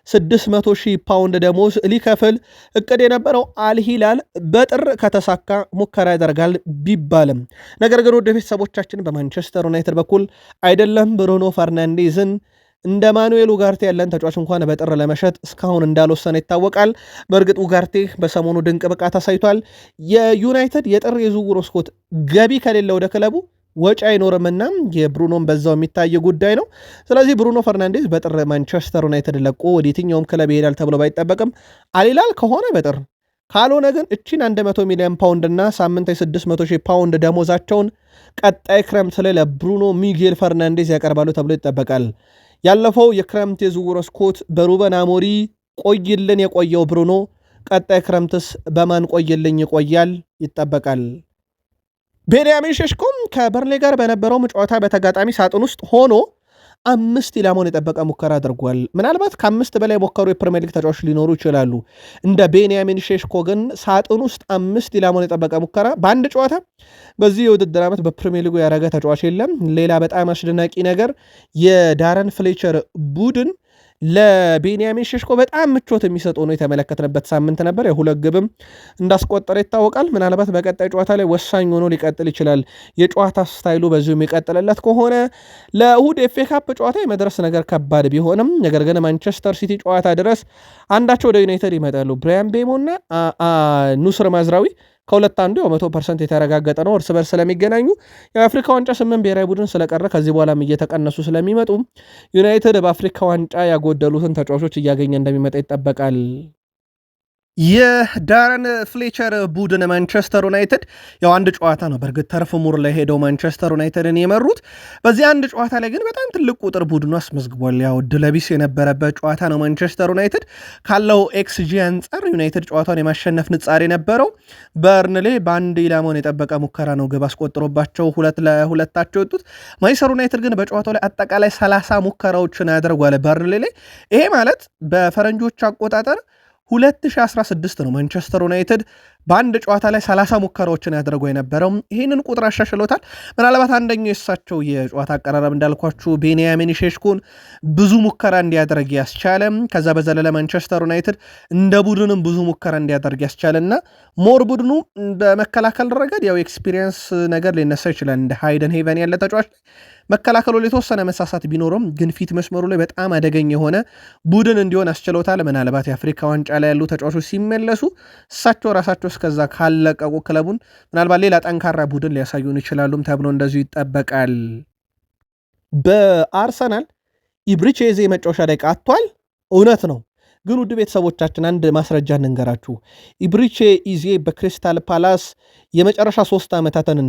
Speaker 1: 600,000 ፓውንድ ደሞዝ ሊከፍል እቅድ የነበረው አልሂላል በጥር ከተሳካ ሙከራ ያደርጋል ቢባልም፣ ነገር ግን ወደ ቤተሰቦቻችን በማንቸስተር ዩናይትድ በኩል አይደለም ብሩኖ ፈርናንዴዝን እንደ ማኑኤል ኡጋርቴ ያለን ተጫዋች እንኳን በጥር ለመሸጥ እስካሁን እንዳልወሰነ ይታወቃል። በእርግጥ ኡጋርቴ በሰሞኑ ድንቅ ብቃት አሳይቷል። የዩናይትድ የጥር የዝውውር መስኮት ገቢ ከሌለ ወደ ክለቡ ወጪ አይኖርምና የብሩኖን በዛው የሚታይ ጉዳይ ነው። ስለዚህ ብሩኖ ፈርናንዴዝ በጥር ማንቸስተር ዩናይትድ ለቆ ወደ የትኛውም ክለብ ይሄዳል ተብሎ ባይጠበቅም አሊላል ከሆነ በጥር ካልሆነ ግን እቺን 100 ሚሊዮን ፓውንድ እና ሳምንታዊ 600,000 ፓውንድ ደሞዛቸውን ቀጣይ ክረምት ላይ ለብሩኖ ሚጌል ፈርናንዴዝ ያቀርባሉ ተብሎ ይጠበቃል። ያለፈው የክረምት የዝውውር መስኮት በሩበን አሞሪ ቆይልን የቆየው ብሩኖ ቀጣይ ክረምትስ በማን ቆይልኝ ይቆያል ይጠበቃል። ቤንያሚን ሼሽኮም ከበርንሌ ጋር በነበረው ጨዋታ በተጋጣሚ ሳጥን ውስጥ ሆኖ 5 ኢላማውን የጠበቀ ሙከራ አድርጓል። ምናልባት ከ5 በላይ ሞከሩ የፕሪሚየር ሊግ ተጫዋቾች ሊኖሩ ይችላሉ። እንደ ቤንያሚን ሼሽኮ ግን ሳጥን ውስጥ 5 ኢላማውን የጠበቀ ሙከራ በአንድ ጨዋታ በዚህ የውድድር ዓመት በፕሪሚየር ሊጉ ያደረገ ተጫዋች የለም። ሌላ በጣም አስደናቂ ነገር የዳረን ፍሌቸር ቡድን ለቤንያሚን ሼሽኮ በጣም ምቾት የሚሰጥ ሆኖ የተመለከትንበት ሳምንት ነበር። የሁለት ግብም እንዳስቆጠረ ይታወቃል። ምናልባት በቀጣይ ጨዋታ ላይ ወሳኝ ሆኖ ሊቀጥል ይችላል። የጨዋታ ስታይሉ በዚሁ የሚቀጥልለት ከሆነ ለእሁድ ኤፍ ኤ ካፕ ጨዋታ የመድረስ ነገር ከባድ ቢሆንም ነገር ግን ማንቸስተር ሲቲ ጨዋታ ድረስ አንዳቸው ወደ ዩናይትድ ይመጣሉ። ብራያን ቤሞ እና ኑስር ማዝራዊ ከሁለት አንዱ 100% የተረጋገጠ ነው። እርስ በርስ ስለሚገናኙ የአፍሪካ ዋንጫ 8 ብሔራዊ ቡድን ስለቀረ ከዚህ በኋላም እየተቀነሱ ስለሚመጡ ዩናይትድ በአፍሪካ ዋንጫ ያጎደሉትን ተጫዋቾች እያገኘ እንደሚመጣ ይጠበቃል። የዳረን ፍሌቸር ቡድን ማንቸስተር ዩናይትድ ያው አንድ ጨዋታ ነው በእርግጥ ተርፍ ሙር ላይ ሄደው ማንቸስተር ዩናይትድን የመሩት። በዚህ አንድ ጨዋታ ላይ ግን በጣም ትልቅ ቁጥር ቡድኑ አስመዝግቧል። ያው ድለቢስ የነበረበት ጨዋታ ነው። ማንቸስተር ዩናይትድ ካለው ኤክስጂ አንጻር ዩናይትድ ጨዋታውን የማሸነፍ ንጻሬ ነበረው። በርንሌ በአንድ ኢላማውን የጠበቀ ሙከራ ነው ግብ አስቆጥሮባቸው 2-2 የወጡት። ማንቸስተር ዩናይትድ ግን በጨዋታው ላይ አጠቃላይ 30 ሙከራዎችን ያደርጓል በርንሌ ላይ። ይሄ ማለት በፈረንጆች አቆጣጠር 2016 ነው ማንቸስተር ዩናይትድ በአንድ ጨዋታ ላይ 30 ሙከራዎችን ያደረገው የነበረው። ይህንን ቁጥር አሻሽሎታል። ምናልባት አንደኛው የሳቸው የጨዋታ አቀራረብ እንዳልኳችሁ ቤንያሚን ሼሽኮን ብዙ ሙከራ እንዲያደርግ ያስቻለም፣ ከዛ በዘለለ ማንቸስተር ዩናይትድ እንደ ቡድንም ብዙ ሙከራ እንዲያደርግ ያስቻለና ሞር ቡድኑ በመከላከል ረገድ ያው ኤክስፒሪየንስ ነገር ሊነሳ ይችላል። እንደ ሃይደን ሄቨን ያለ ተጫዋች መከላከሉ ላይ የተወሰነ መሳሳት ቢኖርም ግን ፊት መስመሩ ላይ በጣም አደገኛ የሆነ ቡድን እንዲሆን አስችሎታል። ምናልባት የአፍሪካ ዋንጫ ላይ ያሉ ተጫዋቾች ሲመለሱ እሳቸው ራሳቸው እስከዛ ካለቀቁ ክለቡን ምናልባት ሌላ ጠንካራ ቡድን ሊያሳዩን ይችላሉም ተብሎ እንደዚሁ ይጠበቃል። በአርሰናል ኢብሪቼዜ መጫወቻ ደቂቃ አጥቷል። እውነት ነው። ግን ውድ ቤተሰቦቻችን አንድ ማስረጃ እንንገራችሁ። ኢብሪቼ ኢዜ በክሪስታል ፓላስ የመጨረሻ 3 ዓመታትን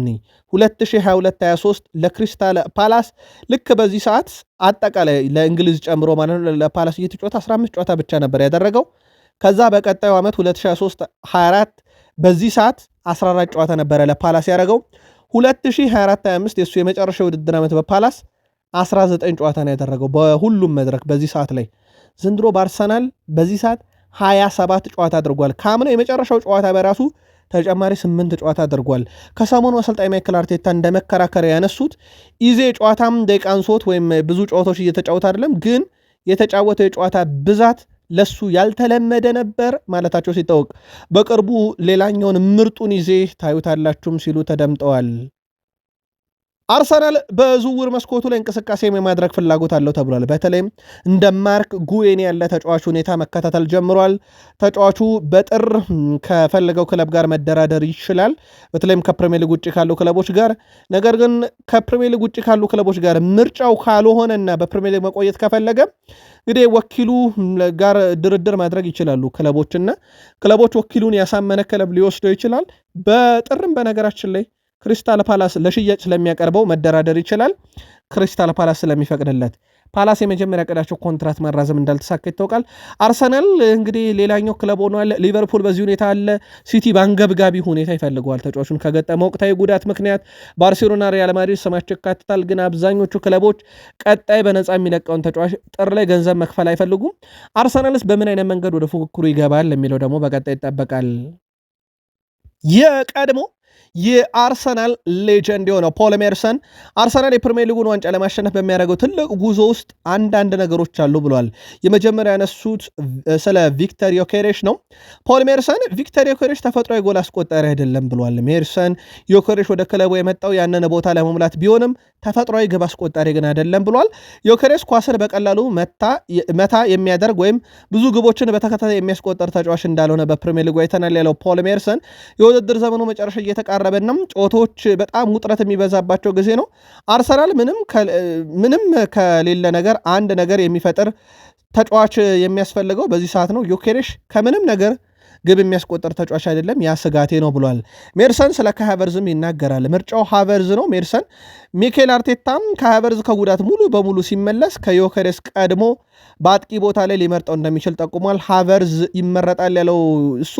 Speaker 1: 2022-23 ለክሪስታል ፓላስ ልክ በዚህ ሰዓት አጠቃላይ ለእንግሊዝ ጨምሮ ማለት ነው ለፓላስ እየተጫወተ 15 ጨዋታ ብቻ ነበር ያደረገው። ከዛ በቀጣዩ ዓመት 2023-24 በዚህ ሰዓት 14 ጨዋታ ነበረ ለፓላስ ያደረገው። 2024-25 የሱ የመጨረሻ ውድድር ዓመት በፓላስ 19 ጨዋታ ነው ያደረገው በሁሉም መድረክ በዚህ ሰዓት ላይ። ዘንድሮ በአርሰናል በዚህ ሰዓት 27 ጨዋታ አድርጓል። ካምነው የመጨረሻው ጨዋታ በራሱ ተጨማሪ 8 ጨዋታ አድርጓል። ከሰሞኑ አሰልጣኝ ማይክል አርቴታ እንደ መከራከሪያ ያነሱት ኢዜ ጨዋታም ደቂቃ አንሶት ወይም ብዙ ጨዋታዎች እየተጫወተ አይደለም፣ ግን የተጫወተው የጨዋታ ብዛት ለሱ ያልተለመደ ነበር ማለታቸው ሲታወቅ፣ በቅርቡ ሌላኛውን ምርጡን ኢዜ ታዩታላችሁም ሲሉ ተደምጠዋል። አርሰናል በዝውውር መስኮቱ ላይ እንቅስቃሴ የማድረግ ፍላጎት አለው ተብሏል። በተለይም እንደ ማርክ ጉዌን ያለ ተጫዋች ሁኔታ መከታተል ጀምሯል። ተጫዋቹ በጥር ከፈለገው ክለብ ጋር መደራደር ይችላል፣ በተለይም ከፕሪሚየር ሊግ ውጭ ካሉ ክለቦች ጋር። ነገር ግን ከፕሪሚየር ሊግ ውጭ ካሉ ክለቦች ጋር ምርጫው ካልሆነና በፕሪሚየር ሊግ መቆየት ከፈለገ እንግዲህ ወኪሉ ጋር ድርድር ማድረግ ይችላሉ ክለቦችና ክለቦች ወኪሉን ያሳመነ ክለብ ሊወስደው ይችላል። በጥርም በነገራችን ላይ ክሪስታል ፓላስ ለሽያጭ ስለሚያቀርበው መደራደር ይችላል። ክሪስታል ፓላስ ስለሚፈቅድለት ፓላስ የመጀመሪያ ቀዳቸው ኮንትራት ማራዘም እንዳልተሳካ ይታወቃል። አርሰናል እንግዲህ ሌላኛው ክለብ ሆኗል። ሊቨርፑል በዚህ ሁኔታ አለ። ሲቲ በአንገብጋቢ ሁኔታ ይፈልገዋል ተጫዋቹን ከገጠመ ወቅታዊ ጉዳት ምክንያት። ባርሴሎና፣ ሪያል ማድሪድ ስማቸው ይካትታል። ግን አብዛኞቹ ክለቦች ቀጣይ በነፃ የሚለቀውን ተጫዋች ጥር ላይ ገንዘብ መክፈል አይፈልጉም። አርሰናልስ በምን አይነት መንገድ ወደ ፉክክሩ ይገባል የሚለው ደግሞ በቀጣይ ይጠበቃል። የቀድሞ የአርሰናል ሌጀንድ የሆነው ፖል ሜርሰን አርሰናል የፕሪሚየር ሊጉን ዋንጫ ለማሸነፍ በሚያደርገው ትልቅ ጉዞ ውስጥ አንዳንድ ነገሮች አሉ ብሏል። የመጀመሪያ ያነሱት ስለ ቪክተር ዮኬሬሽ ነው። ፖል ሜርሰን ቪክተር ዮኬሬሽ ተፈጥሯዊ ጎል አስቆጣሪ አይደለም ብሏል። ሜርሰን ዮኬሬሽ ወደ ክለቡ የመጣው ያንን ቦታ ለመሙላት ቢሆንም ተፈጥሯዊ ግብ አስቆጣሪ ግን አይደለም ብሏል። ዮኬሬሽ ኳስን በቀላሉ መታ የሚያደርግ ወይም ብዙ ግቦችን በተከታታይ የሚያስቆጠር ተጫዋች እንዳልሆነ በፕሪሚየር ሊጉ አይተናል ያለው ፖል ሜርሰን የውድድር ዘመኑ መጨረሻ እየተቃ እየተቃረበና ጨዋታዎች በጣም ውጥረት የሚበዛባቸው ጊዜ ነው። አርሰናል ምንም ከሌለ ነገር አንድ ነገር የሚፈጥር ተጫዋች የሚያስፈልገው በዚህ ሰዓት ነው። ዮኬሬሽ ከምንም ነገር ግብ የሚያስቆጠር ተጫዋች አይደለም፣ ያ ስጋቴ ነው ብሏል። ሜርሰን ስለ ካይ ሃቨርዝም ይናገራል። ምርጫው ሃቨርዝ ነው ሜርሰን። ሚኬል አርቴታም ካይ ሃቨርዝ ከጉዳት ሙሉ በሙሉ ሲመለስ ከዮኬሬስ ቀድሞ በአጥቂ ቦታ ላይ ሊመርጠው እንደሚችል ጠቁሟል። ሃቨርዝ ይመረጣል ያለው እሱ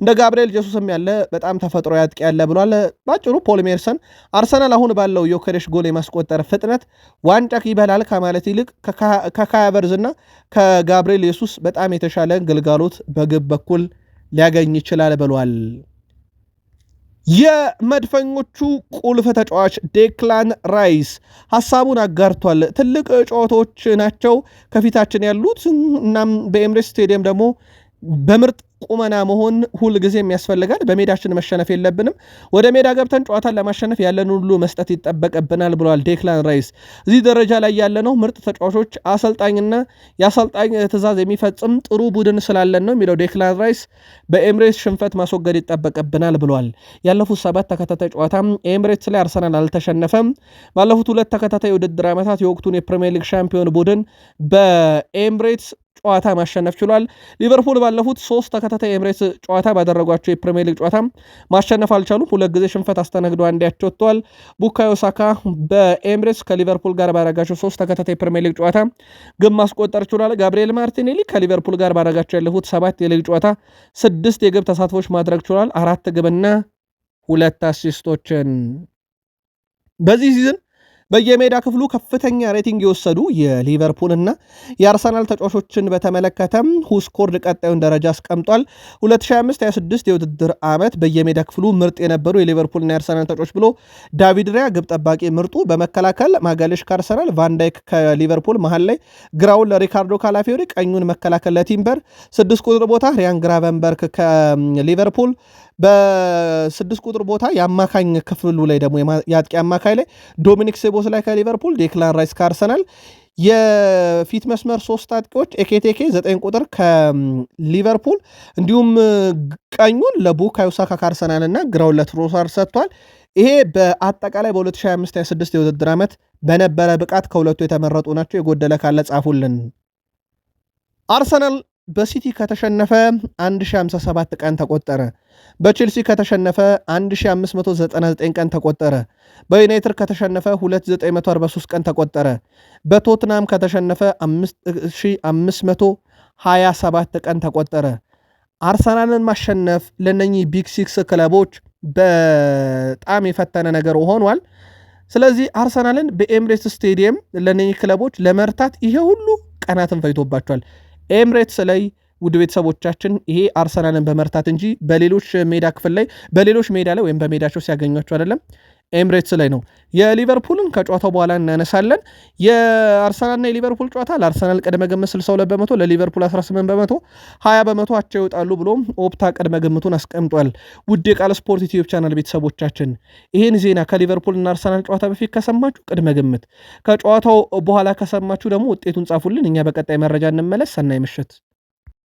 Speaker 1: እንደ ጋብርኤል ጀሱስም ያለ በጣም ተፈጥሮ ያጥቂ ያለ ብሏል። ባጭሩ ፖል ሜርሰን አርሰናል አሁን ባለው ዮኬሬሽ ጎል የማስቆጠር ፍጥነት ዋንጫ ይበላል ከማለት ይልቅ ከካይ ሃቨርዝ እና ከጋብርኤል ጀሱስ በጣም የተሻለ ግልጋሎት በግብ በኩል ሊያገኝ ይችላል ብሏል። የመድፈኞቹ ቁልፍ ተጫዋች ዴክላን ራይስ ሐሳቡን አጋርቷል። ትልቅ ጨዋታዎች ናቸው ከፊታችን ያሉት። እናም በኤምሬትስ ስቴዲየም ደግሞ በምርጥ ቁመና መሆን ሁል ጊዜም ያስፈልጋል። በሜዳችን መሸነፍ የለብንም። ወደ ሜዳ ገብተን ጨዋታን ለማሸነፍ ያለን ሁሉ መስጠት ይጠበቅብናል ብለዋል ዴክላን ራይስ። እዚህ ደረጃ ላይ ያለነው ምርጥ ተጫዋቾች፣ አሰልጣኝና የአሰልጣኝ ትዕዛዝ የሚፈጽም ጥሩ ቡድን ስላለን ነው የሚለው ዴክላን ራይስ በኤምሬትስ ሽንፈት ማስወገድ ይጠበቅብናል ብለዋል። ያለፉት 7 ተከታታይ ጨዋታ ኤምሬትስ ላይ አርሰናል አልተሸነፈም። ባለፉት 2 ተከታታይ የውድድር ዓመታት የወቅቱን የፕሪሚየር ሊግ ሻምፒዮን ቡድን በኤምሬትስ ጨዋታ ማሸነፍ ችሏል። ሊቨርፑል ባለፉት 3 ተከታታይ ኤምሬትስ ጨዋታ ባደረጓቸው የፕሪሚየር ሊግ ጨዋታ ማሸነፍ አልቻሉም። 2 ጊዜ ሽንፈት አስተናግዶ አንዳቸው ወጥቷል። ቡካዮ ሳካ በኤምሬትስ ከሊቨርፑል ጋር ባደረጋቸው 3 ተከታታይ ፕሪሚየር ሊግ ጨዋታ ግብ ማስቆጠር ችሏል። ጋብሪኤል ማርቲኔሊ ከሊቨርፑል ጋር ባደረጋቸው ያለፉት 7 የሊግ ጨዋታ 6 የግብ ተሳትፎች ማድረግ ችሏል። 4 ግብና 2 አሲስቶችን በዚህ ሲዝን በየሜዳ ክፍሉ ከፍተኛ ሬቲንግ የወሰዱ የሊቨርፑልና የአርሰናል ተጫዋቾችን በተመለከተም ሁስኮርድ ቀጣዩን ደረጃ አስቀምጧል። 2025-26 የውድድር ዓመት በየሜዳ ክፍሉ ምርጥ የነበሩ የሊቨርፑልና የአርሰናል ተጫዋቾች ብሎ ዳቪድ ራያ ግብ ጠባቂ ምርጡ፣ በመከላከል ማጋሌሽ ከአርሰናል፣ ቫንዳይክ ከሊቨርፑል መሃል ላይ ግራውን ለሪካርዶ ካላፊዮሪ፣ ቀኙን መከላከል ለቲምበር፣ 6 ቁጥር ቦታ ሪያን ግራቨንበርክ ከሊቨርፑል፣ በ6 ቁጥር ቦታ የአማካኝ ክፍሉ ላይ ደግሞ የአጥቂ አማካይ ላይ ዶሚኒክ ሴቦስ ላይ ከሊቨርፑል፣ ዴክላን ራይስ ከአርሰናል፣ የፊት መስመር 3 አጥቂዎች ኤኬቴኬ 9 ቁጥር ከሊቨርፑል እንዲሁም ቀኙን ለቡካዮ ሳካ ከአርሰናል እና ግራውን ለትሮሳር ሰጥቷል። ይሄ በአጠቃላይ በ2025-26 የውድድር ዓመት በነበረ ብቃት ከሁለቱ የተመረጡ ናቸው። የጎደለ ካለ ጻፉልን። አርሰናል በሲቲ ከተሸነፈ 1057 ቀን ተቆጠረ። በቼልሲ ከተሸነፈ 1599 ቀን ተቆጠረ። በዩናይትድ ከተሸነፈ 2943 ቀን ተቆጠረ። በቶትናም ከተሸነፈ 5527 ቀን ተቆጠረ። አርሰናልን ማሸነፍ ለነኚህ ቢግ ሲክስ ክለቦች በጣም የፈተነ ነገር ሆኗል። ስለዚህ አርሰናልን በኤምሬትስ ስቴዲየም ለነኚህ ክለቦች ለመርታት ይሄ ሁሉ ቀናትን ፈጅቶባቸዋል። ኤምሬትስ ላይ ውድ ቤተሰቦቻችን ይሄ አርሰናልን በመርታት እንጂ በሌሎች ሜዳ ክፍል ላይ በሌሎች ሜዳ ላይ ወይም በሜዳቸው ሲያገኟቸው አይደለም። ኤምሬትስ ላይ ነው። የሊቨርፑልን ከጨዋታው በኋላ እናነሳለን። የአርሰናልና የሊቨርፑል ጨዋታ ለአርሰናል ቅድመ ግምት 62 በመቶ፣ ለሊቨርፑል 18 በመቶ፣ 20 በመቶ አቸው ይወጣሉ ብሎ ኦፕታ ቅድመ ግምቱን አስቀምጧል። ውድ የቃል ስፖርት ዩቲዩብ ቻናል ቤተሰቦቻችን ይህን ዜና ከሊቨርፑልና አርሰናል ጨዋታ በፊት ከሰማችሁ ቅድመ ግምት፣ ከጨዋታው በኋላ ከሰማችሁ ደግሞ ውጤቱን ጻፉልን። እኛ በቀጣይ መረጃ እንመለስ። ሰናይ ምሽት።